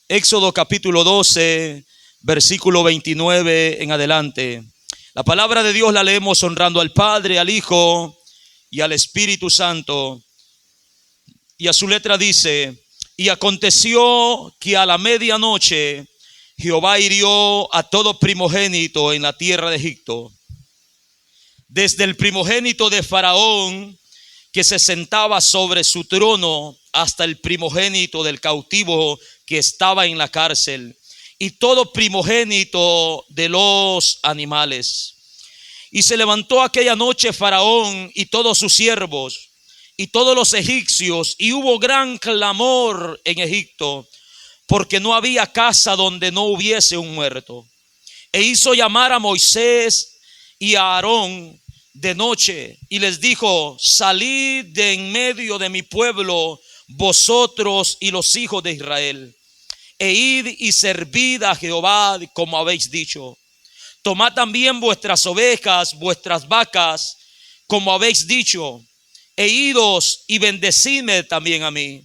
Éxodo capítulo 12, versículo 29 en adelante. La palabra de Dios la leemos honrando al Padre, al Hijo y al Espíritu Santo. Y a su letra dice: y aconteció que a la medianoche Jehová hirió a todo primogénito en la tierra de Egipto, desde el primogénito de Faraón, que se sentaba sobre su trono, hasta el primogénito del cautivo que estaba en la cárcel, y todo primogénito de los animales. Y se levantó aquella noche Faraón y todos sus siervos y todos los egipcios, y hubo gran clamor en Egipto, porque no había casa donde no hubiese un muerto. E hizo llamar a Moisés y a Aarón de noche, y les dijo: salid de en medio de mi pueblo, vosotros y los hijos de Israel, e id y servid a Jehová como habéis dicho. Tomad también vuestras ovejas, vuestras vacas, como habéis dicho, e idos y bendecidme también a mí.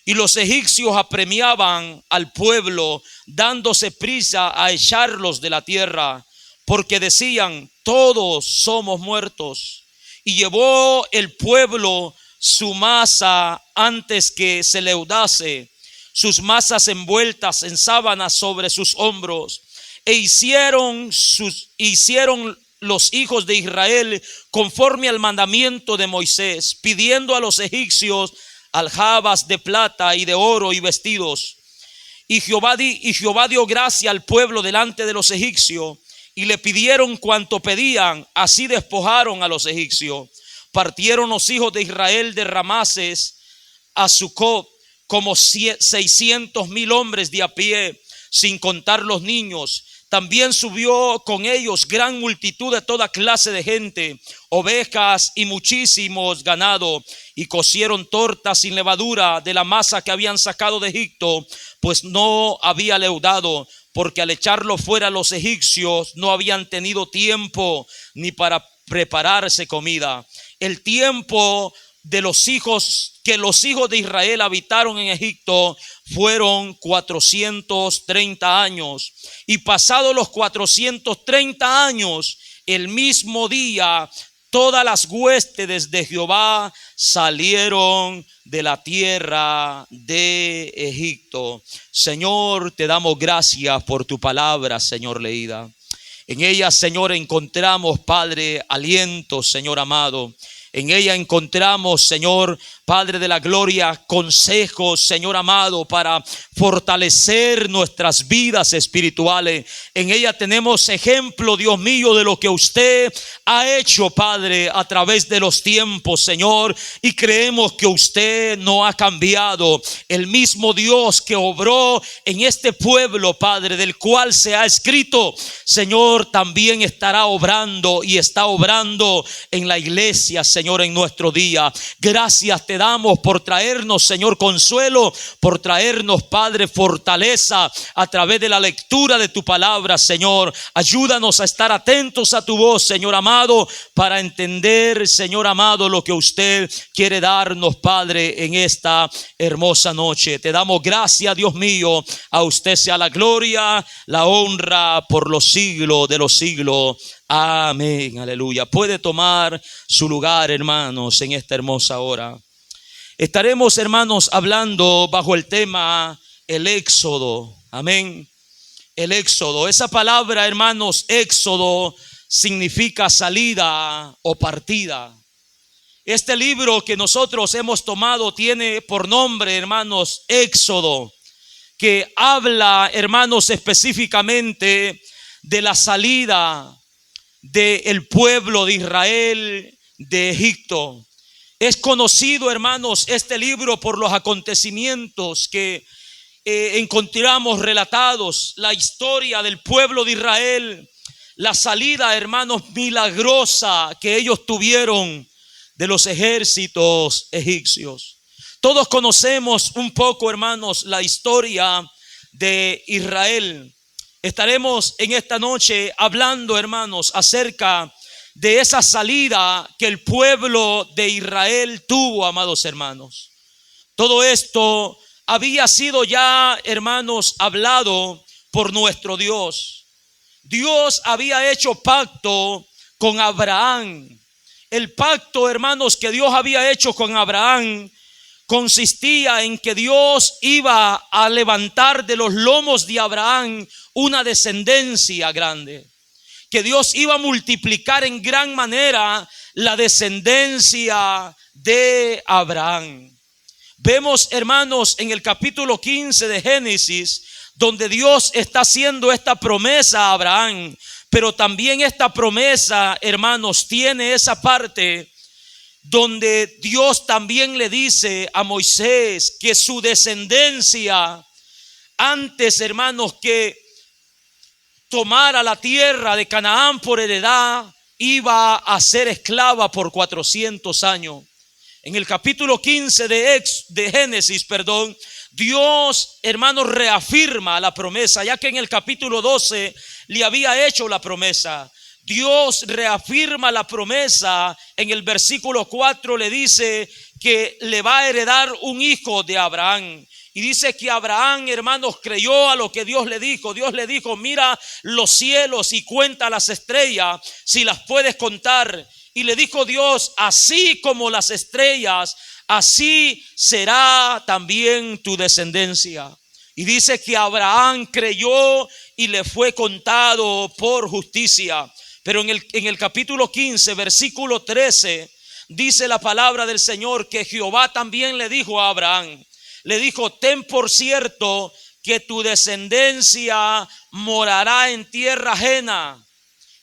Y los egipcios apremiaban al pueblo, dándose prisa a echarlos de la tierra, porque decían: todos somos muertos. Y llevó el pueblo su masa antes que se leudase, sus masas envueltas en sábanas sobre sus hombros. E hicieron los hijos de Israel conforme al mandamiento de Moisés, pidiendo a los egipcios aljabas de plata y de oro y vestidos. Y Jehová dio gracia al pueblo delante de los egipcios, y le pidieron cuanto pedían, así despojaron a los egipcios. Partieron los hijos de Israel de Ramases a Sucot como 600,000 hombres de a pie, sin contar los niños. También subió con ellos gran multitud de toda clase de gente, ovejas y muchísimos ganado, y cocieron tortas sin levadura de la masa que habían sacado de Egipto, pues no había leudado, porque al echarlo fuera los egipcios no habían tenido tiempo ni para prepararse comida. El tiempo de los hijos de Israel habitaron en Egipto fueron 430 años. Y pasados los 430 años, el mismo día, todas las huestes de Jehová salieron de la tierra de Egipto. Señor, te damos gracias por tu palabra, Señor, leída. En ella, Señor, encontramos, Padre, aliento, Señor amado. En ella encontramos, Señor, Padre de la gloria, consejos, Señor amado, para fortalecer nuestras vidas espirituales. En ella tenemos ejemplo, Dios mío, de lo que usted ha hecho, Padre, a través de los tiempos, Señor. Y creemos que usted no ha cambiado. El mismo Dios que obró en este pueblo, Padre, del cual se ha escrito, Señor, también estará obrando y está obrando en la iglesia, Señor, en nuestro día. Gracias te damos por traernos, Señor, consuelo, por traernos, Padre, fortaleza a través de la lectura de tu palabra, Señor. Ayúdanos a estar atentos a tu voz, Señor amado, para entender, Señor amado, lo que usted quiere darnos, Padre, en esta hermosa noche. Te damos gracias, Dios mío. A usted sea la gloria, la honra por los siglos de los siglos. Amén, aleluya. Puede tomar su lugar, hermanos, en esta hermosa hora. Estaremos, hermanos, hablando bajo el tema el éxodo. Amén. El éxodo. Esa palabra, hermanos, éxodo, significa salida o partida. Este libro que nosotros hemos tomado tiene por nombre, hermanos, Éxodo, que habla, hermanos, específicamente de la salida del pueblo de Israel de Egipto. Es conocido, hermanos, este libro por los acontecimientos que encontramos relatados, la historia del pueblo de Israel, la salida, hermanos, milagrosa que ellos tuvieron de los ejércitos egipcios. Todos conocemos un poco, hermanos, la historia de Israel. Estaremos en esta noche hablando, hermanos, acerca de esa salida que el pueblo de Israel tuvo, amados hermanos. Todo esto había sido ya, hermanos, hablado por nuestro Dios. Dios había hecho pacto con Abraham. El pacto, hermanos, que Dios había hecho con Abraham consistía en que Dios iba a levantar de los lomos de Abraham una descendencia grande, que Dios iba a multiplicar en gran manera la descendencia de Abraham. Vemos, hermanos, en el capítulo 15 de Génesis, donde Dios está haciendo esta promesa a Abraham, pero también esta promesa, hermanos, tiene esa parte donde Dios también le dice a Moisés que su descendencia, antes, hermanos, que tomara la tierra de Canaán por heredad, iba a ser esclava por 400 años. En el capítulo 15 de Génesis, Dios, hermanos, reafirma la promesa, ya que en el capítulo 12 le había hecho la promesa. Dios reafirma la promesa. En el versículo 4 le dice que le va a heredar un hijo de Abraham. Y dice que Abraham, hermanos, creyó a lo que Dios le dijo. Dios le dijo: mira los cielos y cuenta las estrellas, si las puedes contar. Y le dijo Dios: así como las estrellas, así será también tu descendencia. Y dice que Abraham creyó y le fue contado por justicia. Pero en el capítulo 15, versículo 13, dice la palabra del Señor que Jehová también le dijo a Abraham, le dijo: ten por cierto que tu descendencia morará en tierra ajena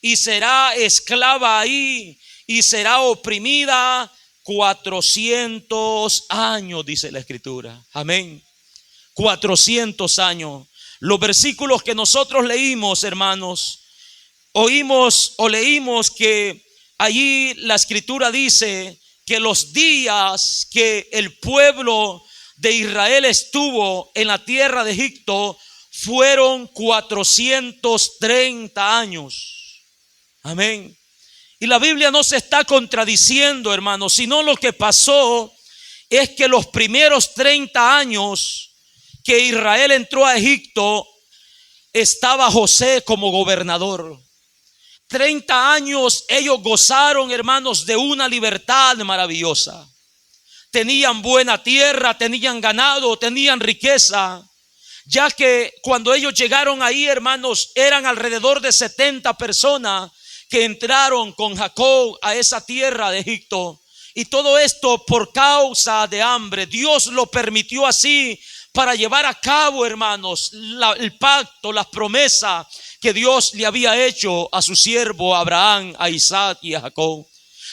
y será esclava ahí y será oprimida 400 años, dice la Escritura. Amén. 400 años. Los versículos que nosotros leímos, hermanos, leímos que allí la Escritura dice que los días que el pueblo de Israel estuvo en la tierra de Egipto fueron 430 años. Amén. Y la Biblia no se está contradiciendo, hermanos, sino lo que pasó es que los primeros 30 años que Israel entró a Egipto, estaba José como gobernador. 30 años ellos gozaron, hermanos, de una libertad maravillosa. Tenían buena tierra, tenían ganado, tenían riqueza. Ya que cuando ellos llegaron ahí, hermanos, eran alrededor de 70 personas que entraron con Jacob a esa tierra de Egipto. Y todo esto por causa de hambre. Dios lo permitió así para llevar a cabo, hermanos, el pacto, las promesas que Dios le había hecho a su siervo Abraham, a Isaac y a Jacob.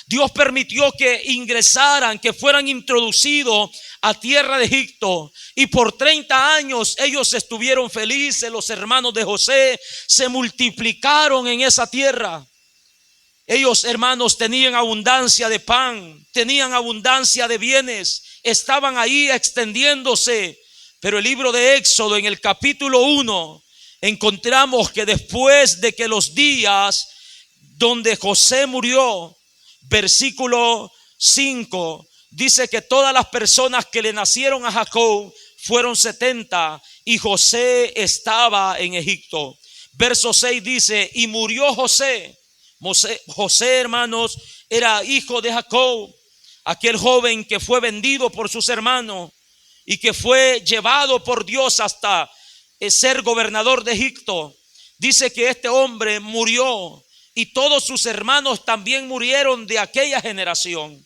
Dios permitió que ingresaran, que fueran introducidos a tierra de Egipto. Y por 30 años ellos estuvieron felices. Los hermanos de José se multiplicaron en esa tierra. Ellos, hermanos, tenían abundancia de pan, tenían abundancia de bienes, estaban ahí extendiéndose. Pero el libro de Éxodo, en el capítulo 1, encontramos que después de que los días donde José murió, versículo 5, dice que todas las personas que le nacieron a Jacob fueron 70 y José estaba en Egipto. Verso 6 dice: y murió José. José, hermanos, era hijo de Jacob, aquel joven que fue vendido por sus hermanos y que fue llevado por Dios hasta ser gobernador de Egipto. Dice que este hombre murió y todos sus hermanos también murieron de aquella generación.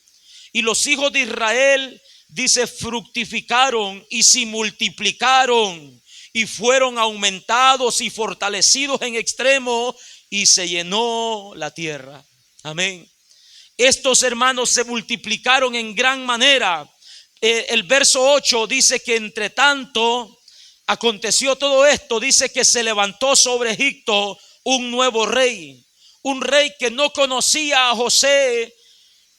Y los hijos de Israel, dice, fructificaron y se multiplicaron y fueron aumentados y fortalecidos en extremo y se llenó la tierra. Amén. Estos hermanos se multiplicaron en gran manera. El verso 8 dice que entre tanto aconteció todo esto, dice que se levantó sobre Egipto un nuevo rey, un rey que no conocía a José,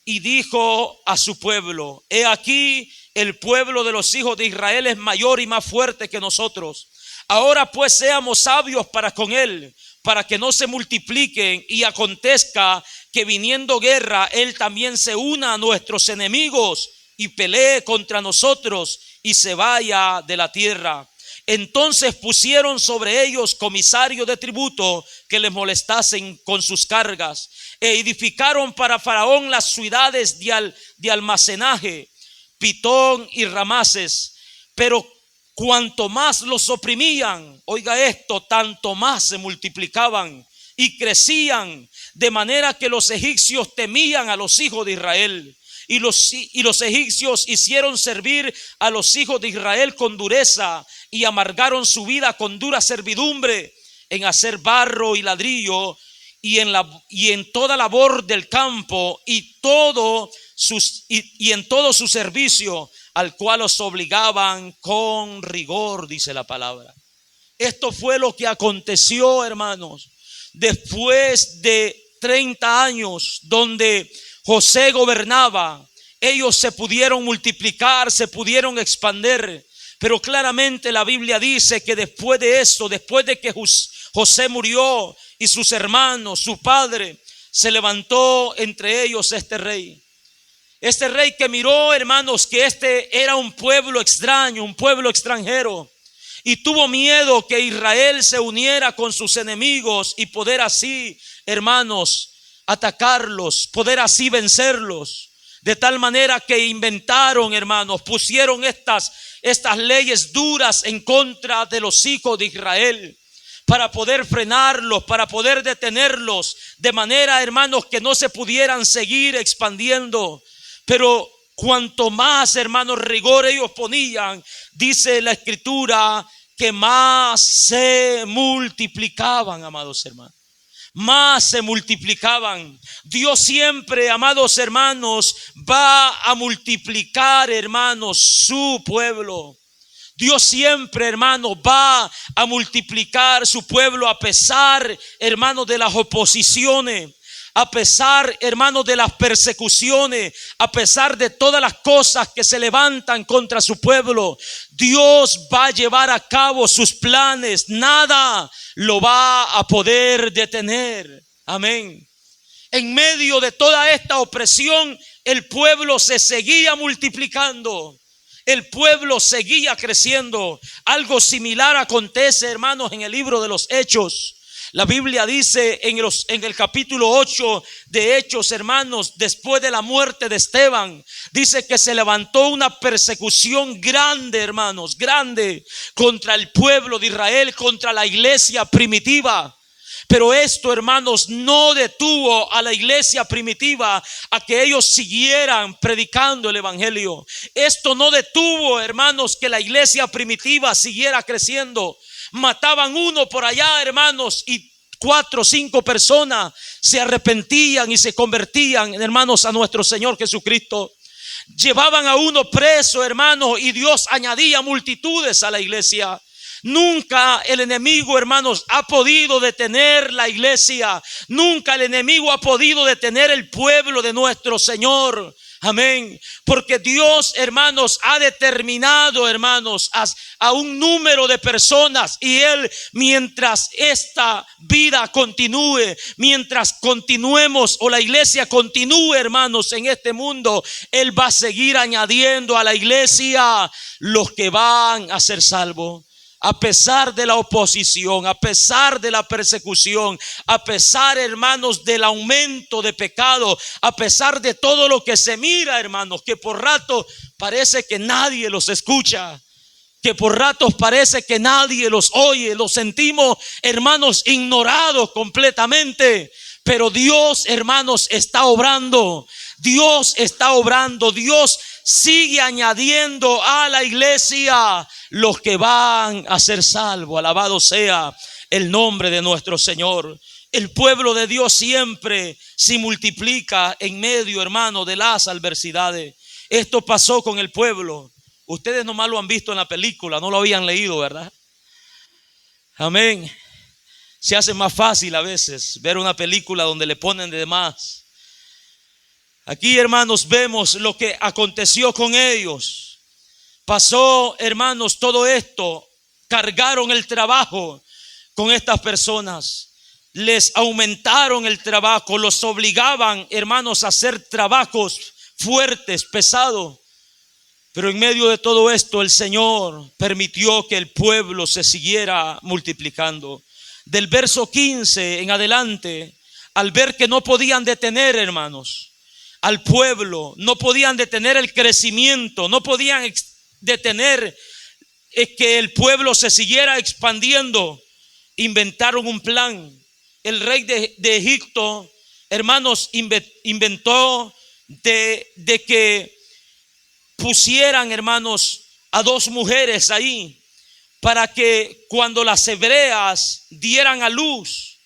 y dijo a su pueblo: he aquí, el pueblo de los hijos de Israel es mayor y más fuerte que nosotros. Ahora pues seamos sabios para con él, para que no se multipliquen y acontezca que viniendo guerra, él también se una a nuestros enemigos y pelee contra nosotros y se vaya de la tierra. Entonces pusieron sobre ellos comisarios de tributo que les molestasen con sus cargas, e edificaron para Faraón las ciudades de almacenaje, Pitón y Ramases. Pero cuanto más los oprimían, oiga esto, tanto más se multiplicaban y crecían, de manera que los egipcios temían a los hijos de Israel. Y los egipcios hicieron servir a los hijos de Israel con dureza y amargaron su vida con dura servidumbre en hacer barro y ladrillo y en toda labor del campo y en todo su servicio, al cual los obligaban con rigor, dice la palabra. Esto fue lo que aconteció, hermanos, después de 30 años donde José gobernaba. Ellos se pudieron multiplicar, se pudieron expandir, pero claramente la Biblia dice que después de esto, después de que José murió y sus hermanos, su padre, se levantó entre ellos este rey que miró, hermanos, que este era un pueblo extraño, un pueblo extranjero, y tuvo miedo que Israel se uniera con sus enemigos y poder así, hermanos, atacarlos, poder así vencerlos. De tal manera que inventaron, hermanos, pusieron estas leyes duras en contra de los hijos de Israel, para poder frenarlos, para poder detenerlos, de manera, hermanos, que no se pudieran seguir expandiendo. Pero cuanto más, hermanos, rigor ellos ponían, dice la Escritura, que más se multiplicaban, amados hermanos. Más se multiplicaban. Dios siempre, amados hermanos, va a multiplicar, hermanos, su pueblo. Dios siempre, hermanos, va a multiplicar su pueblo a pesar, hermanos, de las oposiciones, a pesar, hermanos, de las persecuciones, a pesar de todas las cosas que se levantan contra su pueblo. Dios va a llevar a cabo sus planes. Nada lo va a poder detener. Amén. En medio de toda esta opresión, el pueblo se seguía multiplicando. El pueblo seguía creciendo. Algo similar acontece, hermanos, en el libro de los Hechos. La Biblia dice en el capítulo 8 de Hechos, hermanos, después de la muerte de Esteban, dice que se levantó una persecución grande, hermanos, grande, contra el pueblo de Israel, contra la iglesia primitiva. Pero esto, hermanos, no detuvo a la iglesia primitiva a que ellos siguieran predicando el evangelio. Esto no detuvo, hermanos, que la iglesia primitiva siguiera creciendo. Mataban uno por allá, hermanos, y 4 o 5 personas se arrepentían y se convertían, hermanos, a nuestro Señor Jesucristo. Llevaban a uno preso, hermanos, y Dios añadía multitudes a la iglesia. Nunca el enemigo, hermanos, ha podido detener la iglesia. Nunca el enemigo ha podido detener el pueblo de nuestro Señor. Amén. Porque Dios, hermanos, ha determinado, hermanos, a un número de personas, y Él, mientras esta vida continúe, mientras continuemos o la iglesia continúe, hermanos, en este mundo, Él va a seguir añadiendo a la iglesia los que van a ser salvos. A pesar de la oposición, a pesar de la persecución, a pesar, hermanos, del aumento de pecado, a pesar de todo lo que se mira, hermanos, que por rato parece que nadie los escucha, que por ratos parece que nadie los oye, los sentimos, hermanos, ignorados completamente. Pero Dios, hermanos, está obrando. Dios está obrando. Dios sigue añadiendo a la iglesia los que van a ser salvos. Alabado sea el nombre de nuestro Señor. El pueblo de Dios siempre se multiplica en medio, hermano, de las adversidades. Esto pasó con el pueblo. Ustedes nomás lo han visto en la película, no lo habían leído, ¿verdad? Amén. Se hace más fácil a veces ver una película donde le ponen de más. Aquí, hermanos, vemos lo que aconteció con ellos. Pasó, hermanos, todo esto. Cargaron el trabajo con estas personas. Les aumentaron el trabajo. Los obligaban, hermanos, a hacer trabajos fuertes, pesados. Pero en medio de todo esto el Señor permitió que el pueblo se siguiera multiplicando. Del verso 15 en adelante, al ver que no podían detener, hermanos, al pueblo, no podían detener el crecimiento, no podían detener que el pueblo se siguiera expandiendo, inventaron un plan. El rey de Egipto, hermanos, inventó de que pusieran, hermanos, a dos mujeres ahí, para que cuando las hebreas dieran a luz,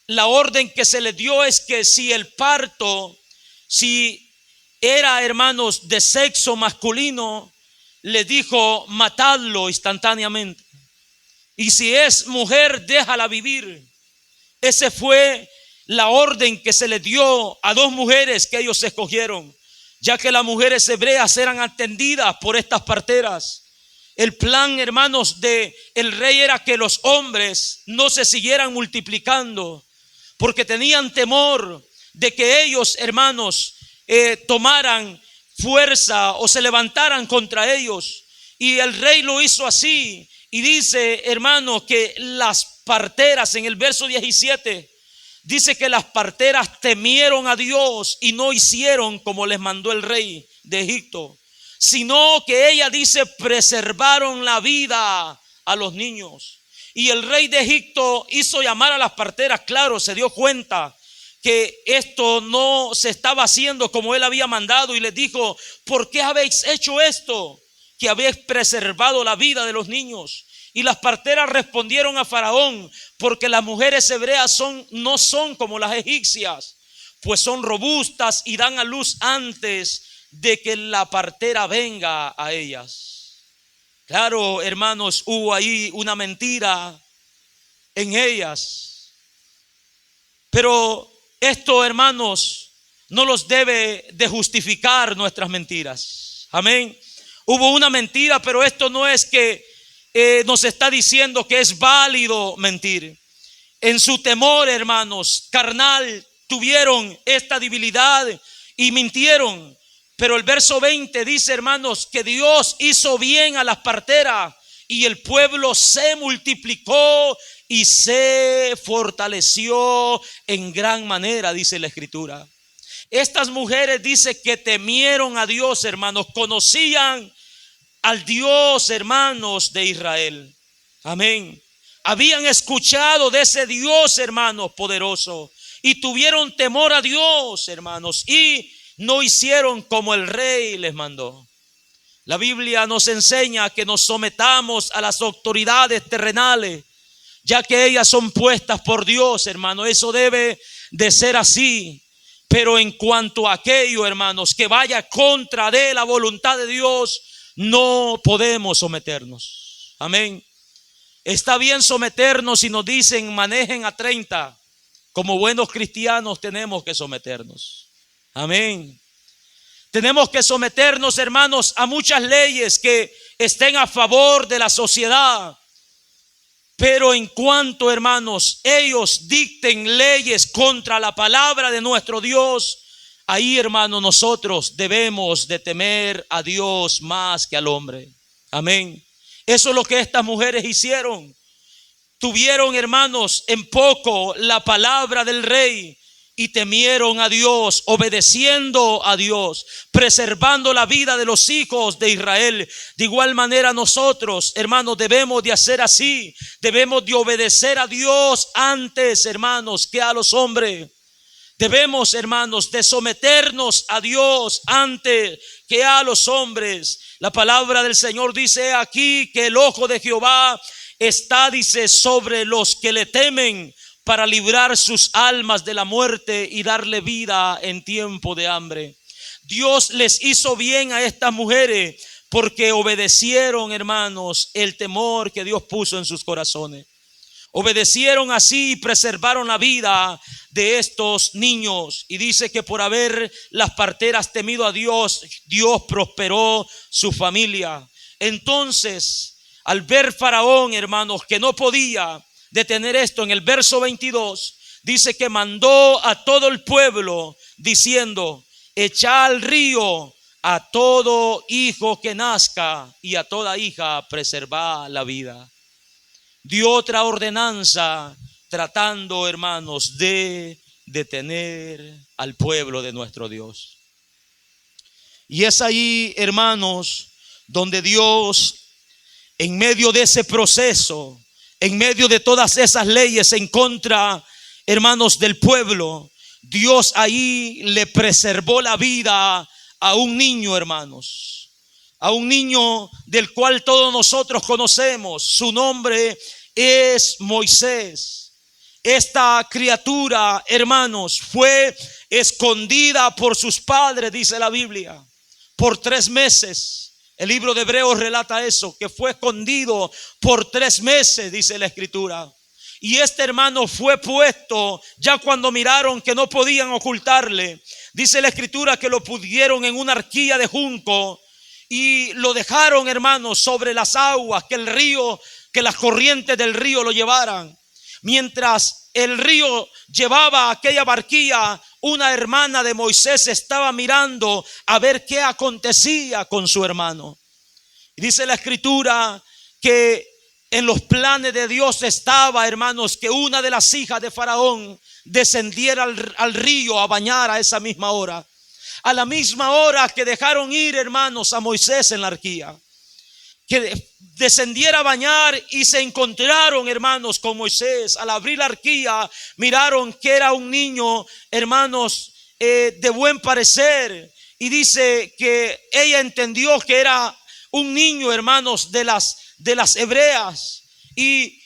la orden que se les dio es que si el parto, si era, hermanos, de sexo masculino, le dijo matadlo instantáneamente, y si es mujer, déjala vivir. Esa fue la orden que se le dio a dos mujeres que ellos escogieron, ya que las mujeres hebreas eran atendidas por estas parteras. El plan, hermanos, de el rey era que los hombres no se siguieran multiplicando, porque tenían temor de que ellos, hermanos, tomaran fuerza o se levantaran contra ellos. Y el rey lo hizo así. Y dice, hermanos, que las parteras, en el verso 17, dice que las parteras temieron a Dios y no hicieron como les mandó el rey de Egipto, sino que ella dice, preservaron la vida a los niños. Y el rey de Egipto hizo llamar a las parteras, claro, se dio cuenta que esto no se estaba haciendo como él había mandado, y les dijo, ¿por qué habéis hecho esto? Que habéis preservado la vida de los niños. Y las parteras respondieron a Faraón, porque las mujeres hebreas no son como las egipcias, pues son robustas y dan a luz antes de que la partera venga a ellas. Claro, hermanos, hubo ahí una mentira en ellas. Pero esto, hermanos, no los debe de justificar nuestras mentiras. Amén. Hubo una mentira, pero esto no es que nos está diciendo que es válido mentir. En su temor, hermanos, carnal, tuvieron esta debilidad y mintieron. Pero el verso 20 dice, hermanos, que Dios hizo bien a las parteras y el pueblo se multiplicó y se fortaleció en gran manera, dice la Escritura. Estas mujeres dice que temieron a Dios, hermanos, conocían al Dios, hermanos, de Israel. Amén. Habían escuchado de ese Dios, hermanos, poderoso, y tuvieron temor a Dios, hermanos, y no hicieron como el rey les mandó. La Biblia nos enseña que nos sometamos a las autoridades terrenales, ya que ellas son puestas por Dios, hermano. Eso debe de ser así. Pero en cuanto a aquello, hermanos, que vaya contra de la voluntad de Dios, no podemos someternos. Amén. Está bien someternos si nos dicen manejen a 30. Como buenos cristianos tenemos que someternos. Amén. Tenemos que someternos, hermanos, a muchas leyes que estén a favor de la sociedad. Pero en cuanto, hermanos, ellos dicten leyes contra la palabra de nuestro Dios, ahí, hermanos, nosotros debemos de temer a Dios más que al hombre. Amén. Eso es lo que estas mujeres hicieron. Tuvieron, hermanos, en poco la palabra del rey y temieron a Dios, obedeciendo a Dios, preservando la vida de los hijos de Israel. De igual manera nosotros, hermanos, debemos de hacer así. Debemos de obedecer a Dios antes, hermanos, que a los hombres. Debemos, hermanos, de someternos a Dios antes que a los hombres. La palabra del Señor dice aquí que el ojo de Jehová está, dice, sobre los que le temen, para librar sus almas de la muerte y darle vida en tiempo de hambre. Dios les hizo bien a estas mujeres porque obedecieron, hermanos, el temor que Dios puso en sus corazones. Obedecieron así y preservaron la vida de estos niños. Y dice que por haber las parteras temido a Dios, Dios prosperó su familia. Entonces, al ver Faraón, hermanos, que no podía detener esto, en el verso 22 dice que mandó a todo el pueblo diciendo: echad al río a todo hijo que nazca y a toda hija preservar la vida. Dio otra ordenanza tratando, hermanos, de detener al pueblo de nuestro Dios. Y es ahí, hermanos, donde Dios, en medio de ese proceso, en medio de todas esas leyes en contra, hermanos, del pueblo, Dios ahí le preservó la vida a un niño, hermanos, a un niño del cual todos nosotros conocemos. Su nombre es Moisés. Esta criatura, hermanos, fue escondida por sus padres, dice la Biblia, por 3 meses. El libro de Hebreos relata eso, que fue escondido por 3 meses, dice la Escritura. Y este hermano fue puesto ya cuando miraron que no podían ocultarle. Dice la Escritura que lo pusieron en una arquilla de junco y lo dejaron, hermanos, sobre las aguas, que las corrientes del río lo llevaran. Mientras el río llevaba aquella barquilla, una hermana de Moisés estaba mirando a ver qué acontecía con su hermano. Y dice la Escritura que en los planes de Dios estaba, hermanos, que una de las hijas de Faraón descendiera al río a bañar a esa misma hora. A la misma hora que dejaron ir, hermanos, a Moisés en la arquilla, que descendiera a bañar, y se encontraron, hermanos, con Moisés. Al abrir la arquilla, miraron que era un niño, hermanos, de buen parecer. Y dice que ella entendió que era un niño, hermanos, de las hebreas. Y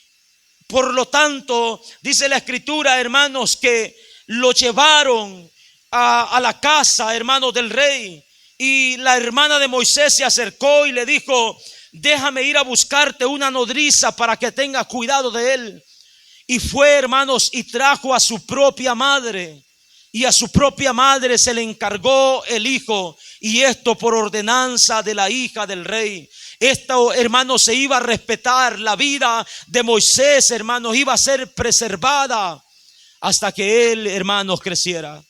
por lo tanto, dice la Escritura, hermanos, que lo llevaron a la casa, hermanos, del rey. Y la hermana de Moisés se acercó y le dijo: déjame ir a buscarte una nodriza para que tenga cuidado de él. Y fue, hermanos, y trajo a su propia madre. Y a su propia madre se le encargó el hijo. Y esto por ordenanza de la hija del rey. Esto, hermanos, se iba a respetar. La vida de Moisés, hermanos, iba a ser preservada hasta que él, hermanos, creciera.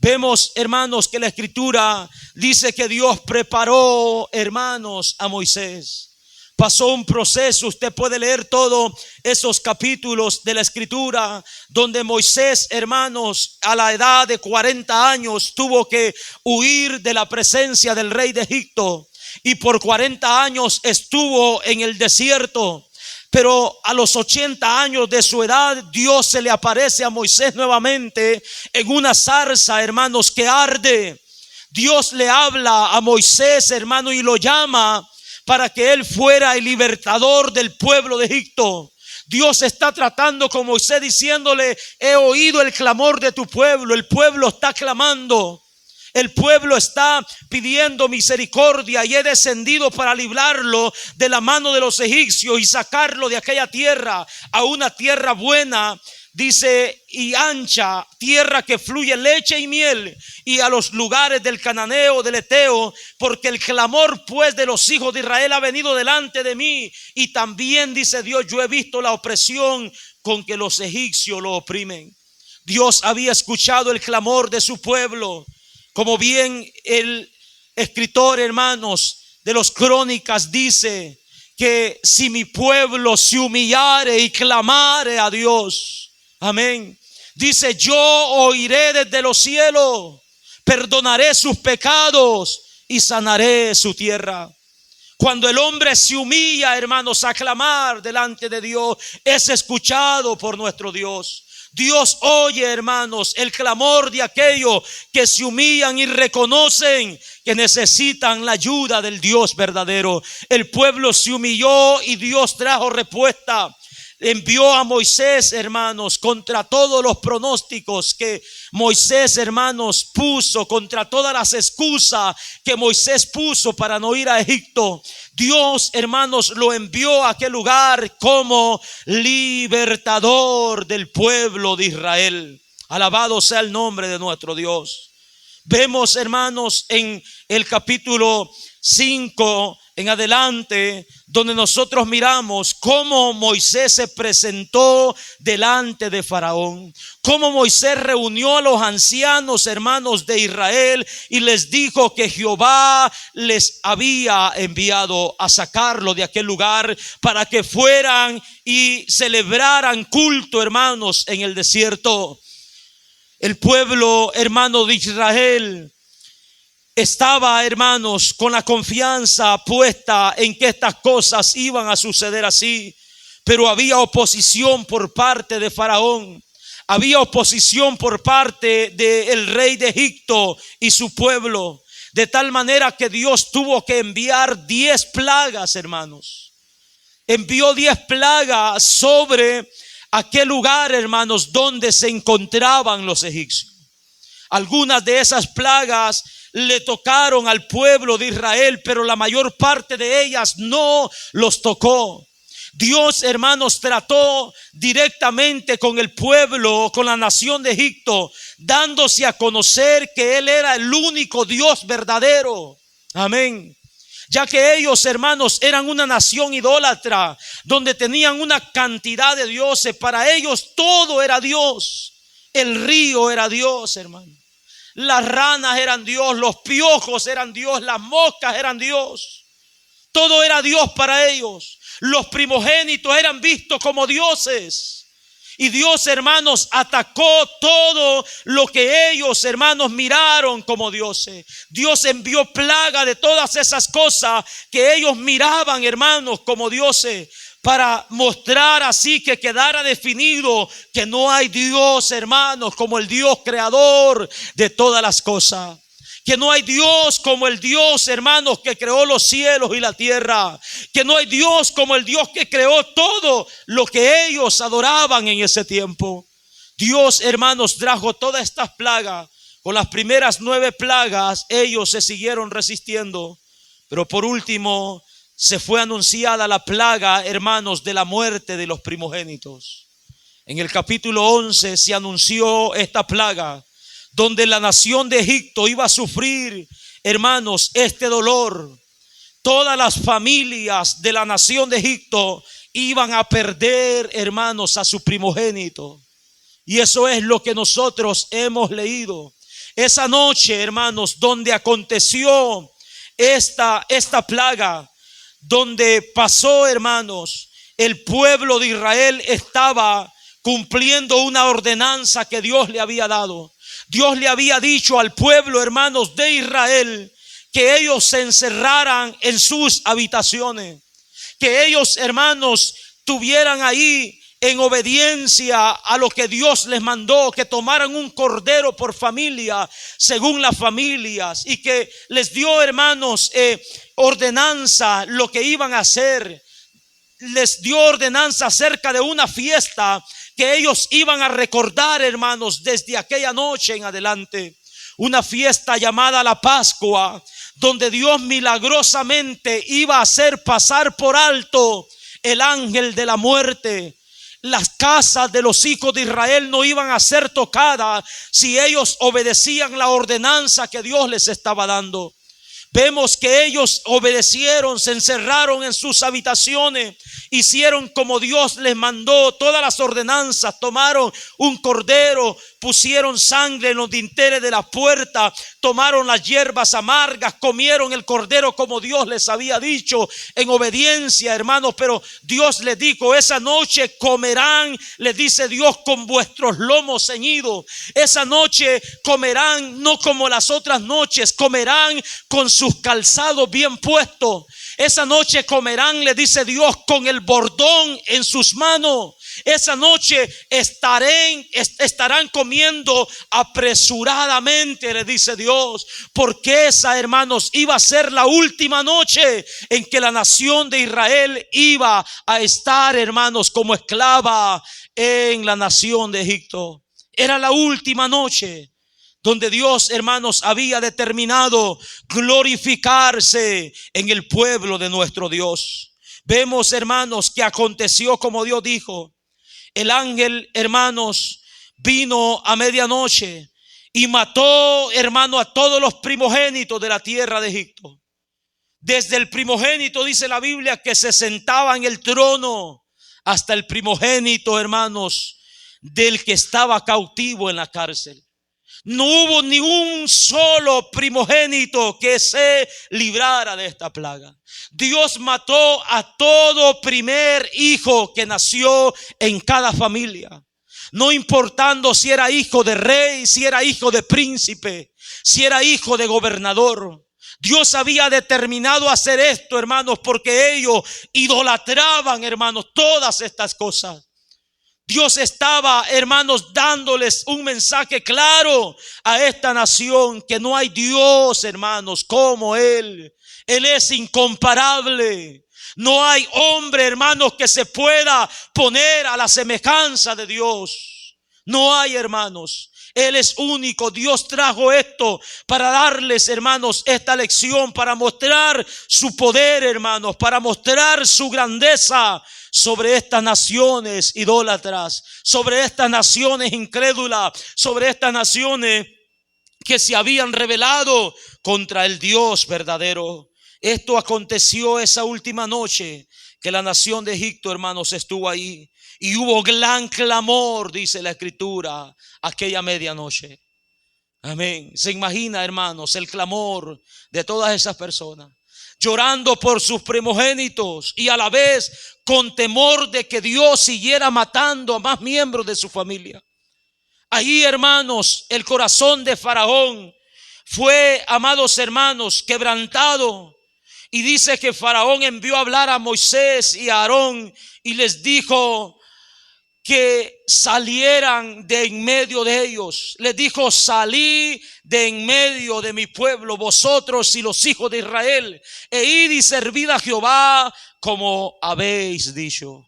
Vemos, hermanos, que la Escritura dice que Dios preparó, hermanos, a Moisés. Pasó un proceso. Usted puede leer todos esos capítulos de la Escritura donde Moisés, hermanos, a la edad de 40 años tuvo que huir de la presencia del rey de Egipto, y por 40 años estuvo en el desierto. Pero a los 80 años de su edad, Dios se le aparece a Moisés nuevamente en una zarza, hermanos, que arde. Dios le habla a Moisés, hermano, y lo llama para que él fuera el libertador del pueblo de Egipto. Dios está tratando con Moisés diciéndole: he oído el clamor de tu pueblo. El pueblo está clamando. El pueblo está pidiendo misericordia, y he descendido para librarlo de la mano de los egipcios y sacarlo de aquella tierra a una tierra buena, dice, y ancha, tierra que fluye leche y miel, y a los lugares del cananeo, del eteo, porque el clamor pues de los hijos de Israel ha venido delante de mí. Y también, dice Dios, yo he visto la opresión con que los egipcios lo oprimen. Dios había escuchado el clamor de su pueblo. Como bien el escritor, hermanos, de los Crónicas dice que si mi pueblo se humillare y clamare a Dios, amén, dice: yo oiré desde los cielos, perdonaré sus pecados y sanaré su tierra. Cuando el hombre se humilla, hermanos, a clamar delante de Dios, es escuchado por nuestro Dios. Dios oye, hermanos, el clamor de aquellos que se humillan y reconocen que necesitan la ayuda del Dios verdadero. El pueblo se humilló y Dios trajo respuesta. Envió a Moisés, hermanos, contra todos los pronósticos que Moisés, hermanos, puso, contra todas las excusas que Moisés puso para no ir a Egipto. Dios, hermanos, lo envió a aquel lugar como libertador del pueblo de Israel. Alabado sea el nombre de nuestro Dios. Vemos, hermanos, en el capítulo 5 en adelante, donde nosotros miramos cómo Moisés se presentó delante de Faraón, cómo Moisés reunió a los ancianos hermanos de Israel y les dijo que Jehová les había enviado a sacarlo de aquel lugar para que fueran y celebraran culto, hermanos, en el desierto. El pueblo, hermano, de Israel estaba, hermanos, con la confianza puesta en que estas cosas iban a suceder así, pero había oposición por parte de Faraón, había oposición por parte del rey de Egipto y su pueblo, de tal manera que Dios tuvo que enviar 10 plagas, hermanos. Envió 10 plagas sobre aquel lugar, hermanos, donde se encontraban los egipcios. Algunas de esas plagas le tocaron al pueblo de Israel, pero la mayor parte de ellas no los tocó. Dios, hermanos, trató directamente con el pueblo, con la nación de Egipto, dándose a conocer que Él era el único Dios verdadero. Amén. Ya que ellos, hermanos, eran una nación idólatra, donde tenían una cantidad de dioses. Para ellos todo era Dios. El río era Dios, hermano. Las ranas eran Dios, los piojos eran Dios, las moscas eran Dios. Todo era Dios para ellos. Los primogénitos eran vistos como dioses. Y Dios, hermanos, atacó todo lo que ellos, hermanos, miraron como dioses. Dios envió plaga de todas esas cosas que ellos miraban, hermanos, como dioses, para mostrar así que quedara definido que no hay Dios, hermanos, como el Dios creador de todas las cosas. Que no hay Dios como el Dios, hermanos, que creó los cielos y la tierra. Que no hay Dios como el Dios que creó todo lo que ellos adoraban en ese tiempo. Dios, hermanos, trajo todas estas plagas. Con las primeras 9 plagas ellos se siguieron resistiendo. Pero por último se fue anunciada la plaga, hermanos, de la muerte de los primogénitos. En el capítulo 11 se anunció esta plaga, donde la nación de Egipto iba a sufrir, hermanos, este dolor. Todas las familias de la nación de Egipto iban a perder, hermanos, a su primogénito. Y eso es lo que nosotros hemos leído. Esa noche, hermanos, donde aconteció esta plaga, donde pasó, hermanos, el pueblo de Israel estaba cumpliendo una ordenanza que Dios le había dado. Dios le había dicho al pueblo, hermanos, de Israel, que ellos se encerraran en sus habitaciones, que ellos, hermanos, tuvieran ahí en obediencia a lo que Dios les mandó, que tomaran un cordero por familia, según las familias, y que les dio, hermanos, ordenanza lo que iban a hacer. Les dio ordenanza acerca de una fiesta que ellos iban a recordar, hermanos, desde aquella noche en adelante. Una fiesta llamada la Pascua, donde Dios milagrosamente iba a hacer pasar por alto el ángel de la muerte. Las casas de los hijos de Israel no iban a ser tocadas si ellos obedecían la ordenanza que Dios les estaba dando. Vemos que ellos obedecieron, se encerraron en sus habitaciones, hicieron como Dios les mandó todas las ordenanzas, tomaron un cordero, pusieron sangre en los dinteles de la puerta, tomaron las hierbas amargas, comieron el cordero como Dios les había dicho en obediencia, hermanos. Pero Dios les dijo: esa noche comerán, les dice Dios, con vuestros lomos ceñidos. Esa noche comerán no como las otras noches, comerán con sus calzados bien puestos. Esa noche comerán, le dice Dios, con el bordón en sus manos. Esa noche estarán comiendo apresuradamente, le dice Dios, porque esa, hermanos, iba a ser la última noche en que la nación de Israel iba a estar, hermanos, como esclava en la nación de Egipto. Era la última noche donde Dios, hermanos, había determinado glorificarse en el pueblo de nuestro Dios. Vemos, hermanos, que aconteció como Dios dijo. El ángel, hermanos, vino a medianoche y mató, hermano, a todos los primogénitos de la tierra de Egipto. Desde el primogénito, dice la Biblia, que se sentaba en el trono, hasta el primogénito, hermanos, del que estaba cautivo en la cárcel. No hubo ni un solo primogénito que se librara de esta plaga. Dios mató a todo primer hijo que nació en cada familia. No importando si era hijo de rey, si era hijo de príncipe, si era hijo de gobernador. Dios había determinado hacer esto, hermanos, porque ellos idolatraban, hermanos, todas estas cosas. Dios estaba, hermanos, dándoles un mensaje claro a esta nación, que no hay Dios, hermanos, como Él. Él es incomparable. No hay hombre, hermanos, que se pueda poner a la semejanza de Dios. No hay, hermanos. Él es único. Dios trajo esto para darles, hermanos, esta lección, para mostrar su poder, hermanos, para mostrar su grandeza sobre estas naciones idólatras, sobre estas naciones incrédulas, sobre estas naciones que se habían rebelado contra el Dios verdadero. Esto aconteció esa última noche que la nación de Egipto, hermanos, estuvo ahí. Y hubo gran clamor, dice la Escritura, aquella medianoche. Amén. Se imagina, hermanos, el clamor de todas esas personas, llorando por sus primogénitos y a la vez con temor de que Dios siguiera matando a más miembros de su familia. Ahí, hermanos, el corazón de Faraón fue, amados hermanos, quebrantado. Y dice que Faraón envió a hablar a Moisés y a Aarón y les dijo que salieran de en medio de ellos. Les dijo: salí de en medio de mi pueblo, vosotros y los hijos de Israel, e id y servid a Jehová como habéis dicho.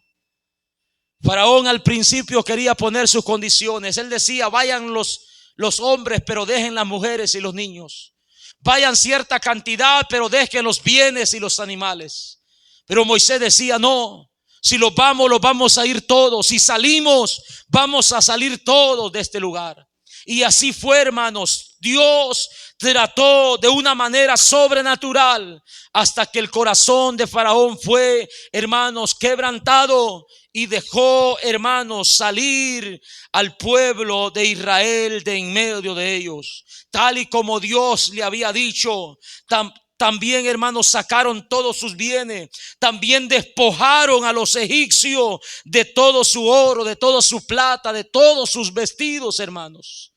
Faraón al principio quería poner sus condiciones. Él decía: vayan los hombres, pero dejen las mujeres y los niños. Vayan cierta cantidad, pero dejen los bienes y los animales. Pero Moisés decía: no, si los vamos a ir todos. Si salimos, vamos a salir todos de este lugar. Y así fue, hermanos. Dios trató de una manera sobrenatural hasta que el corazón de Faraón fue, hermanos, quebrantado, y dejó, hermanos, salir al pueblo de Israel de en medio de ellos, tal y como Dios le había dicho. También, hermanos, sacaron todos sus bienes. También despojaron a los egipcios de todo su oro, de toda su plata, de todos sus vestidos, hermanos.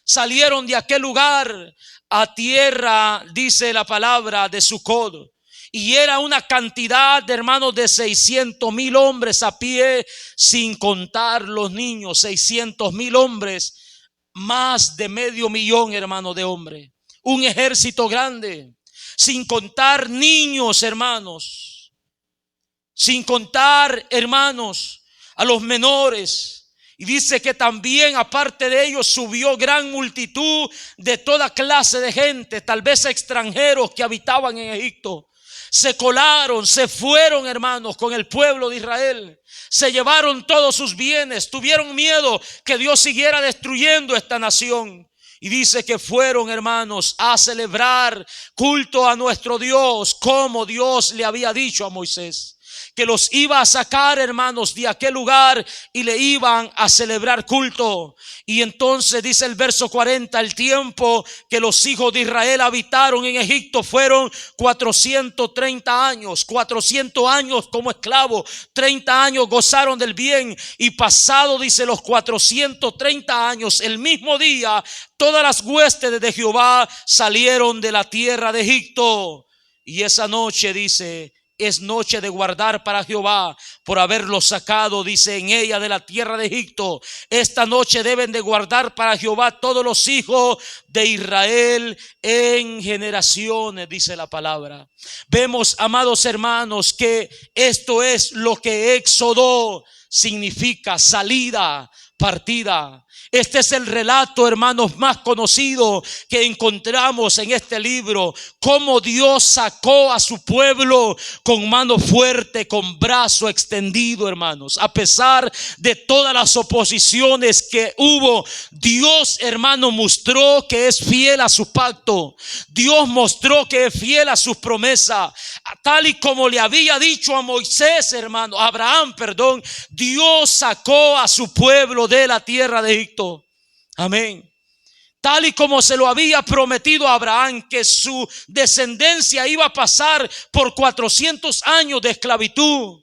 Salieron de aquel lugar a tierra, dice la palabra, de Sucot. Y era una cantidad de, hermanos, de 600,000 hombres a pie, sin contar los niños. 600,000 hombres, más de 500,000, hermanos, de hombres. Un ejército grande, sin contar niños, hermanos, sin contar, hermanos, a los menores. Y dice que también aparte de ellos subió gran multitud de toda clase de gente, tal vez extranjeros que habitaban en Egipto. Se colaron, se fueron, hermanos, con el pueblo de Israel. Se llevaron todos sus bienes. Tuvieron miedo que Dios siguiera destruyendo esta nación. Y dice que fueron, hermanos, a celebrar culto a nuestro Dios, como Dios le había dicho a Moisés, que los iba a sacar, hermanos, de aquel lugar y le iban a celebrar culto. Y entonces dice el verso 40, el tiempo que los hijos de Israel habitaron en Egipto fueron 430 años, 400 años como esclavos, 30 años gozaron del bien. Y pasado, dice, los 430 años, el mismo día, todas las huestes de Jehová salieron de la tierra de Egipto. Y esa noche, dice, es noche de guardar para Jehová, por haberlos sacado, dice, en ella de la tierra de Egipto. Esta noche deben de guardar para Jehová todos los hijos de Israel en generaciones, dice la palabra. Vemos, amados hermanos, que esto es lo que Éxodo significa: salida, partida. Este es el relato, hermanos, más conocido que encontramos en este libro. Cómo Dios sacó a su pueblo con mano fuerte, con brazo extendido, hermanos. A pesar de todas las oposiciones que hubo, Dios, hermano, mostró que es fiel a su pacto. Dios mostró que es fiel a sus promesas. Tal y como le había dicho a Moisés, hermano, Abraham, perdón, Dios sacó a su pueblo de la tierra de Egipto. Amén. Tal y como se lo había prometido a Abraham, que su descendencia iba a pasar por 400 años de esclavitud.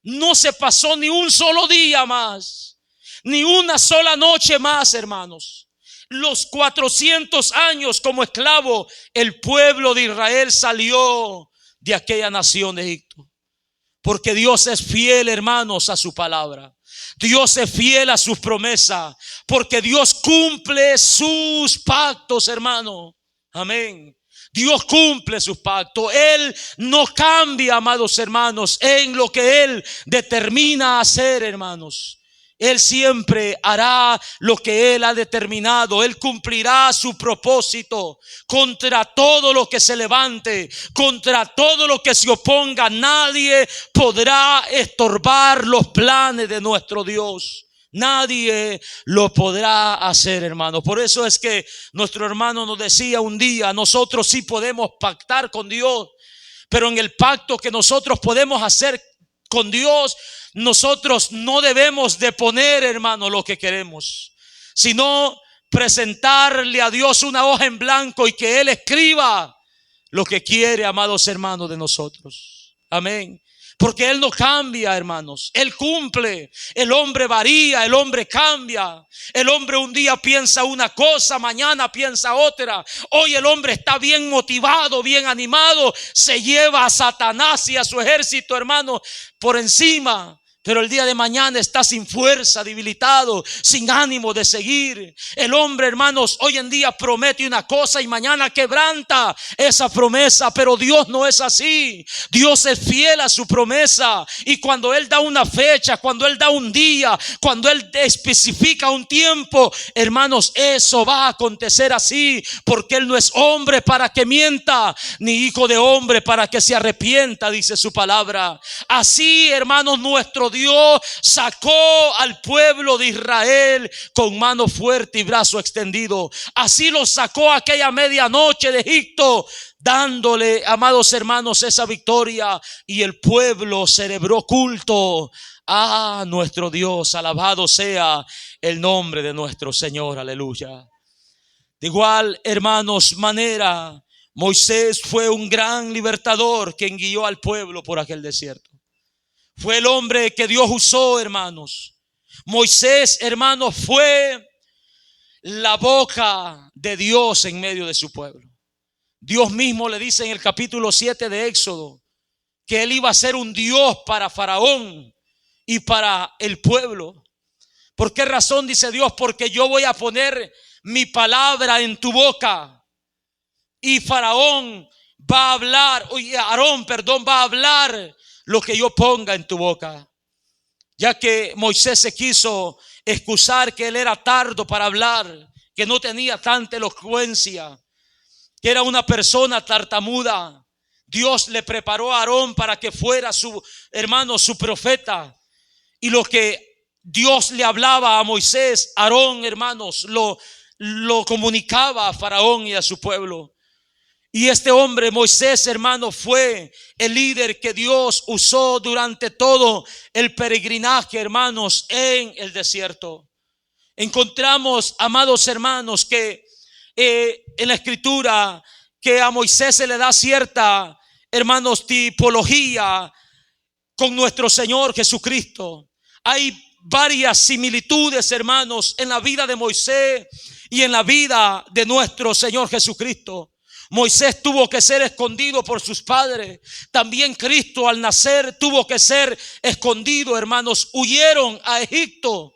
No se pasó ni un solo día más, ni una sola noche más, hermanos. Los 400 años como esclavo, el pueblo de Israel salió de aquella nación de Egipto. Porque Dios es fiel, hermanos, a su palabra. Dios es fiel a sus promesas, porque Dios cumple sus pactos, hermano. Amén. Dios cumple sus pactos. Él no cambia, amados hermanos, en lo que Él determina hacer, hermanos. Él siempre hará lo que Él ha determinado. Él cumplirá su propósito contra todo lo que se levante, contra todo lo que se oponga. Nadie podrá estorbar los planes de nuestro Dios. Nadie lo podrá hacer, hermano. Por eso es que nuestro hermano nos decía un día: nosotros sí podemos pactar con Dios, pero en el pacto que nosotros podemos hacer con Dios, nosotros no debemos de poner, hermano, lo que queremos, sino presentarle a Dios una hoja en blanco y que Él escriba lo que quiere, amados hermanos, de nosotros. Amén. Porque Él no cambia, hermanos. Él cumple. El hombre varía, el hombre cambia. El hombre un día piensa una cosa, mañana piensa otra. Hoy el hombre está bien motivado, bien animado. Se lleva a Satanás y a su ejército, hermano, por encima. Pero el día de mañana está sin fuerza, debilitado, sin ánimo de seguir. El hombre, hermanos, hoy en día promete una cosa y mañana quebranta esa promesa. Pero Dios no es así. Dios es fiel a su promesa. Y cuando Él da una fecha, cuando Él da un día, cuando Él especifica un tiempo, hermanos, eso va a acontecer así. Porque Él no es hombre para que mienta, ni hijo de hombre para que se arrepienta, dice su palabra. Así, hermanos, nuestro Dios sacó al pueblo de Israel con mano fuerte y brazo extendido. Así lo sacó aquella medianoche de Egipto, dándole, amados hermanos, esa victoria. Y el pueblo celebró culto a nuestro Dios. Alabado sea el nombre de nuestro Señor. Aleluya. De igual, hermanos, manera, Moisés fue un gran libertador quien guió al pueblo por aquel desierto. Fue el hombre que Dios usó, hermanos. Moisés, hermanos, fue la boca de Dios en medio de su pueblo. Dios mismo le dice en el capítulo 7 de Éxodo que Él iba a ser un Dios para Faraón y para el pueblo. ¿Por qué razón dice Dios? Porque yo voy a poner mi palabra en tu boca y Faraón va a hablar, Aarón, perdón, va a hablar lo que yo ponga en tu boca. Ya que Moisés se quiso excusar que él era tardo para hablar, que no tenía tanta elocuencia, que era una persona tartamuda. Dios le preparó a Aarón para que fuera su hermano, su profeta. Y lo que Dios le hablaba a Moisés, Aarón, hermanos, lo comunicaba a Faraón y a su pueblo. Y este hombre, Moisés, hermano, fue el líder que Dios usó durante todo el peregrinaje, hermanos, en el desierto. Encontramos, amados hermanos, que en la escritura que a Moisés se le da cierta, hermanos, tipología con nuestro Señor Jesucristo. Hay varias similitudes, hermanos, en la vida de Moisés y en la vida de nuestro Señor Jesucristo. Moisés tuvo que ser escondido por sus padres. También Cristo al nacer tuvo que ser escondido, hermanos. Huyeron a Egipto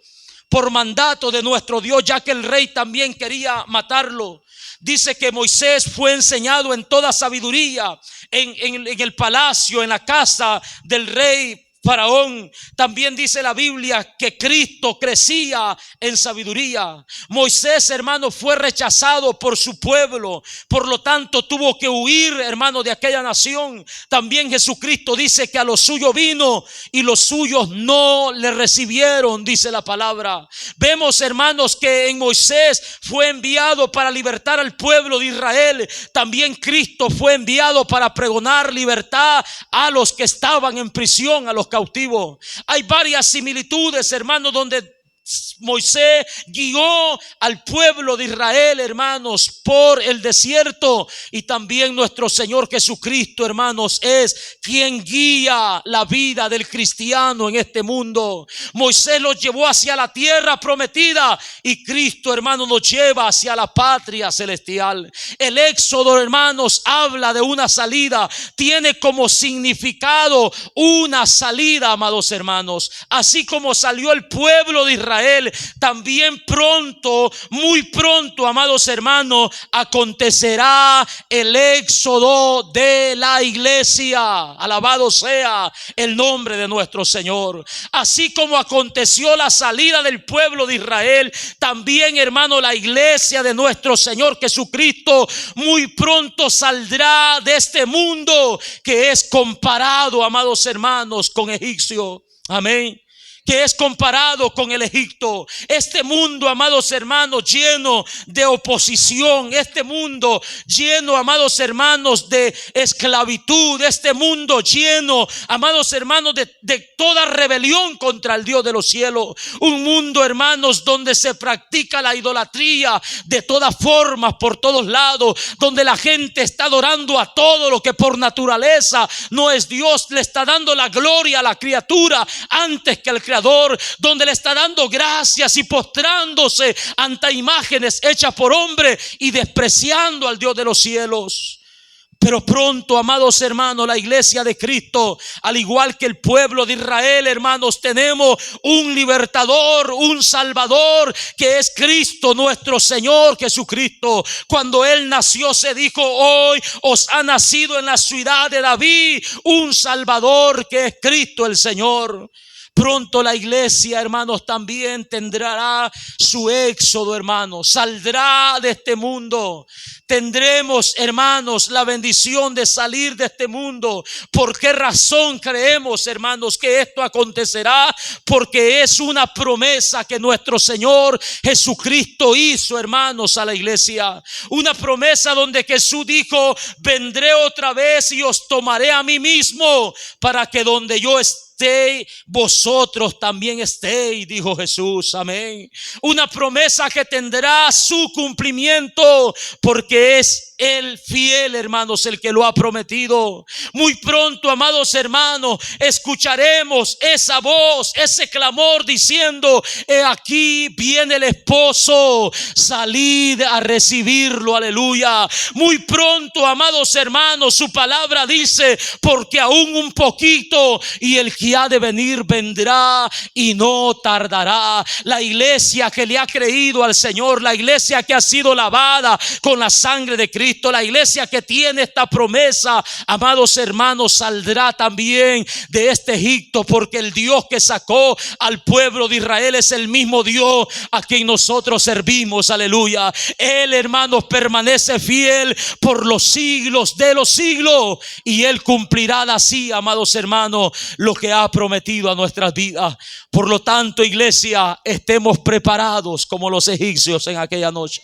por mandato de nuestro Dios, ya que el rey también quería matarlo. Dice que Moisés fue enseñado en toda sabiduría en el palacio, en la casa del rey Faraón. También dice la Biblia que Cristo crecía en sabiduría. Moisés, hermano, fue rechazado por su pueblo, por lo tanto tuvo que huir, hermano, de aquella nación. También Jesucristo dice que a los suyos vino y los suyos no le recibieron, dice la palabra. Vemos, hermanos, que en Moisés fue enviado para libertar al pueblo de Israel. También Cristo fue enviado para pregonar libertad a los que estaban en prisión, a los cautivos. Hay varias similitudes, hermanos, donde Moisés guió al pueblo de Israel, hermanos, por el desierto. Y también nuestro Señor Jesucristo, hermanos, es quien guía la vida del cristiano en este mundo. Moisés los llevó hacia la tierra prometida y Cristo, hermanos, nos lleva hacia la patria celestial. El Éxodo, hermanos, habla de una salida, tiene como significado una salida, amados hermanos. Así como salió el pueblo de Israel, también pronto, muy pronto, amados hermanos, acontecerá el éxodo de la iglesia. Alabado sea el nombre de nuestro Señor. Así como aconteció la salida del pueblo de Israel, también, hermano, la iglesia de nuestro Señor Jesucristo muy pronto saldrá de este mundo que es comparado, amados hermanos, con egipcio. Amén. Que es comparado con el Egipto. Este mundo, amados hermanos, lleno de oposición. Este mundo lleno, amados hermanos, de esclavitud. Este mundo lleno, amados hermanos, de toda rebelión contra el Dios de los cielos. Un mundo, hermanos, donde se practica la idolatría de todas formas, por todos lados. Donde la gente está adorando a todo lo que por naturaleza no es Dios. Le está dando la gloria a la criatura antes que al Creador. Donde le está dando gracias y postrándose ante imágenes hechas por hombre y despreciando al Dios de los cielos. Pero pronto, amados hermanos, la iglesia de Cristo, al igual que el pueblo de Israel, hermanos, tenemos un libertador, un salvador, que es Cristo, nuestro Señor Jesucristo. Cuando Él nació se dijo: hoy os ha nacido en la ciudad de David un salvador, que es Cristo el Señor. Pronto la iglesia, hermanos, también tendrá su éxodo, hermanos. Saldrá de este mundo. Tendremos, hermanos, la bendición de salir de este mundo. ¿Por qué razón creemos, hermanos, que esto acontecerá? Porque es una promesa que nuestro Señor Jesucristo hizo, hermanos, a la iglesia. Una promesa donde Jesús dijo: vendré otra vez y os tomaré a mí mismo, para que donde yo esté, vosotros también estéis, dijo Jesús. Amén. Una promesa que tendrá su cumplimiento, porque es el fiel, hermanos, el que lo ha prometido. Muy pronto, amados hermanos, escucharemos esa voz, ese clamor diciendo: he aquí viene el esposo, salid a recibirlo. Aleluya. Muy pronto, amados hermanos, su palabra dice: porque aún un poquito y el que ha de venir vendrá y no tardará. La iglesia que le ha creído al Señor, la iglesia que ha sido lavada con la sangre de Cristo, la iglesia que tiene esta promesa, amados hermanos, saldrá también de este Egipto, porque el Dios que sacó al pueblo de Israel es el mismo Dios a quien nosotros servimos. Aleluya. Él, hermanos, permanece fiel por los siglos de los siglos, y Él cumplirá así, amados hermanos, lo que ha prometido a nuestras vidas. Por lo tanto, iglesia, estemos preparados como los egipcios en aquella noche.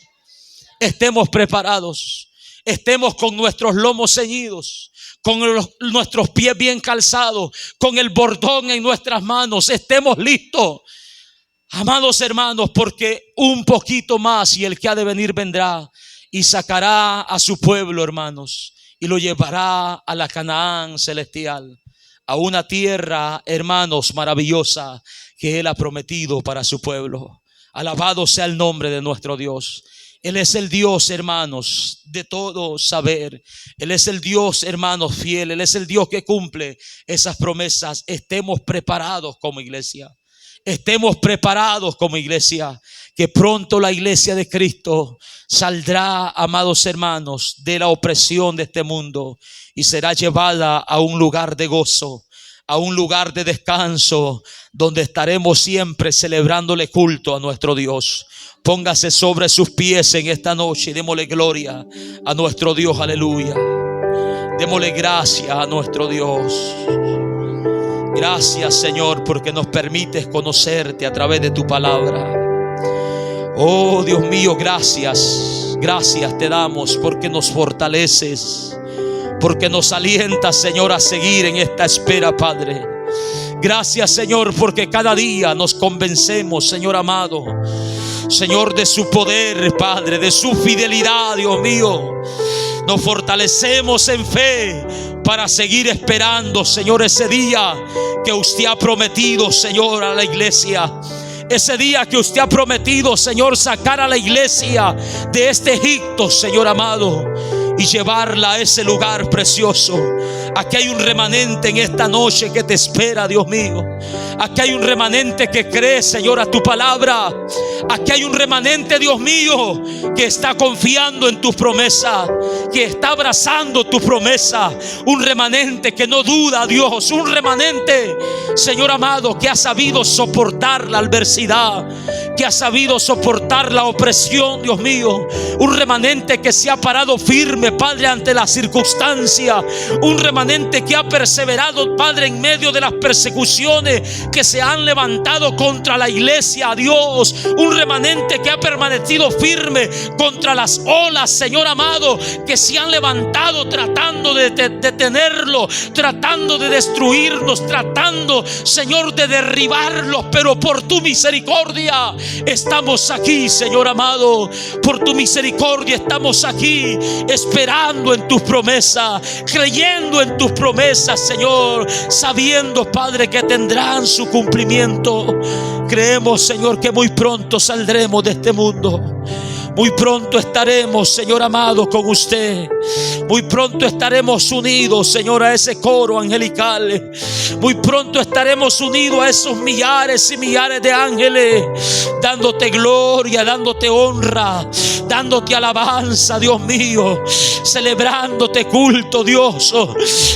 Estemos preparados. Estemos con nuestros lomos ceñidos, con nuestros pies bien calzados, con el bordón en nuestras manos. Estemos listos, amados hermanos, porque un poquito más y el que ha de venir vendrá y sacará a su pueblo, hermanos, y lo llevará a la Canaán celestial, a una tierra, hermanos, maravillosa que Él ha prometido para su pueblo. Alabado sea el nombre de nuestro Dios. Él es el Dios, hermanos, de todo saber. Él es el Dios, hermanos, fiel. Él es el Dios que cumple esas promesas. Estemos preparados como iglesia. Estemos preparados como iglesia, que pronto la iglesia de Cristo saldrá, amados hermanos, de la opresión de este mundo y será llevada a un lugar de gozo, a un lugar de descanso donde estaremos siempre celebrándole culto a nuestro Dios. Póngase sobre sus pies en esta noche y démosle gloria a nuestro Dios. Aleluya. Démosle gracias a nuestro Dios. Gracias, Señor, porque nos permites conocerte a través de tu palabra. Oh Dios mío, gracias. Gracias te damos porque nos fortaleces, porque nos alientas, Señor, a seguir en esta espera, Padre. Gracias, Señor, porque cada día nos convencemos, Señor amado, Señor, de su poder, Padre, de su fidelidad, Dios mío. Nos fortalecemos en fe para seguir esperando, Señor, ese día que usted ha prometido, Señor, a la iglesia. Ese día que usted ha prometido, Señor, sacar a la iglesia de este Egipto, Señor amado, y llevarla a ese lugar precioso. Aquí hay un remanente en esta noche que te espera, Dios mío. Aquí hay un remanente que cree, Señor, a tu palabra. Aquí hay un remanente, Dios mío, que está confiando en tus promesas, que está abrazando tu promesa. Un remanente que no duda, Dios. Un remanente, Señor amado, que ha sabido soportar la adversidad, que ha sabido soportar la opresión, Dios mío. Un remanente que se ha parado firme, Padre, ante la circunstancia. Un remanente que ha perseverado, Padre, en medio de las persecuciones que se han levantado contra la iglesia, Dios. Un remanente que ha permanecido firme contra las olas, Señor amado, que se han levantado tratando de detenerlo, tratando de destruirnos, tratando, Señor, de derribarlos. Pero por tu misericordia estamos aquí, Señor amado. Por tu misericordia estamos aquí, esperando en tus promesas, creyendo en tus promesas, Señor, sabiendo, Padre, que tendrán su cumplimiento. Creemos, Señor, que muy pronto saldremos de este mundo. Muy pronto estaremos, Señor amado, con usted. Muy pronto estaremos unidos, Señor, a ese coro angelical. Muy pronto estaremos unidos a esos millares y millares de ángeles, dándote gloria, dándote honra, dándote alabanza, Dios mío, celebrándote culto, Dios,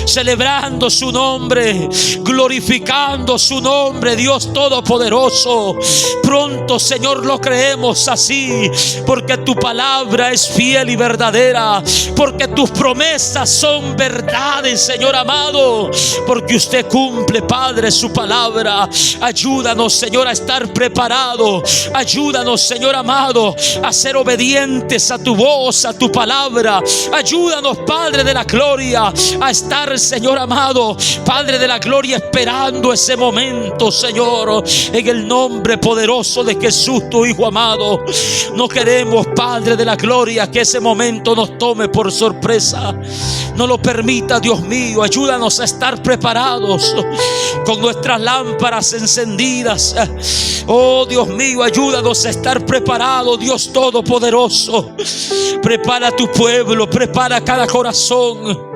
celebrando su nombre, glorificando su nombre, Dios Todopoderoso. Pronto, Señor, lo creemos así, porque tu palabra es fiel y verdadera, porque tus promesas son verdades, Señor amado, porque usted cumple, Padre, su palabra. Ayúdanos, Señor, a estar preparados. Ayúdanos, Señor amado, a ser obedientes a tu voz, a tu palabra. Ayúdanos, Padre de la gloria, a estar, Señor amado, Padre de la gloria, esperando ese momento, Señor, en el nombre poderoso de Jesús, tu Hijo amado. No queremos, Padre de la gloria, que ese momento nos tome por sorpresa. No lo permita, Dios mío. Ayúdanos a estar preparados con nuestras lámparas encendidas. Oh Dios mío, ayúdanos a estar preparados, Dios Todopoderoso. Prepara tu pueblo, prepara cada corazón.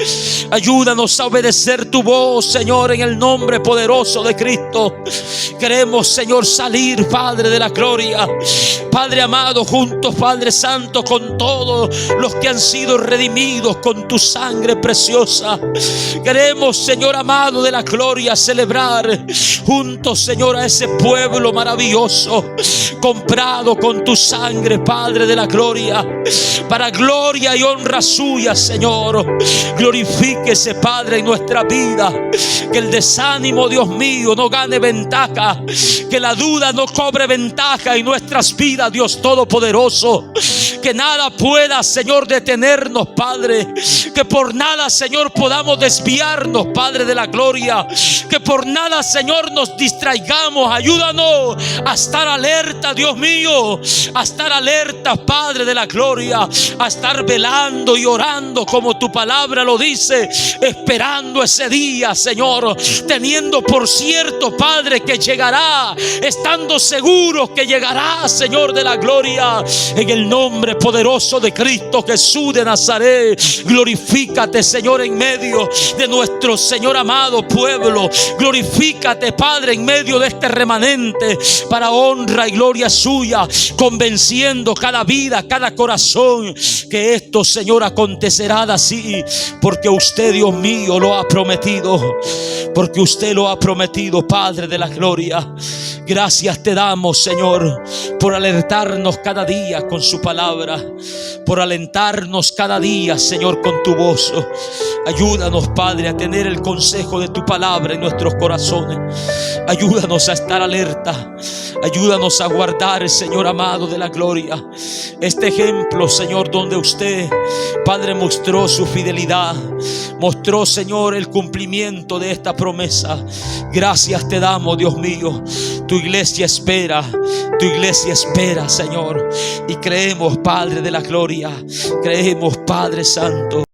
Ayúdanos a obedecer tu voz, Señor, en el nombre poderoso de Cristo. Queremos, Señor, salir, Padre de la gloria, Padre amado, juntos, Padre Santo, con todos los que han sido redimidos con tu sangre preciosa. Queremos, Señor amado de la gloria, celebrar juntos, Señor, a ese pueblo maravilloso, comprado con tu sangre, Padre de la gloria, para gloria y honra suya, Señor. Glorifíquese, Padre, en nuestra vida. Que el desánimo, Dios mío, no gane ventaja, que la duda no cobre ventaja en nuestras vidas, Dios Todopoderoso. Que nada pueda, Señor, detenernos, Padre. Que por nada, Señor, podamos desviarnos, Padre de la gloria. Que por nada, Señor, nos distraigamos. Ayúdanos a estar alerta, Dios mío, a estar alerta, Padre de la gloria, a estar velando y orando como tu palabra lo dice, esperando ese día, Señor, teniendo por cierto, Padre, que llegará, estando seguros que llegará, Señor de la gloria, en el nombre nombre poderoso de Cristo Jesús de Nazaret. Glorifícate, Señor, en medio de nuestro, Señor, amado pueblo. Glorifícate, Padre, en medio de este remanente, para honra y gloria suya, convenciendo cada vida, cada corazón, que esto, Señor, acontecerá así, porque usted, Dios mío, lo ha prometido. Porque usted lo ha prometido, Padre de la gloria. Gracias te damos, Señor, por alertarnos cada día con su palabra, por alentarnos cada día, Señor, con tu voz. Ayúdanos, Padre, a tener el consejo de tu palabra en nuestros corazones. Ayúdanos a estar alerta. Ayúdanos a guardar, Señor amado de la gloria, este ejemplo, Señor, donde usted, Padre, mostró su fidelidad, mostró, Señor, el cumplimiento de esta promesa. Gracias te damos, Dios mío. Tu iglesia espera, Señor, y creemos, Padre de la gloria, creemos, Padre Santo.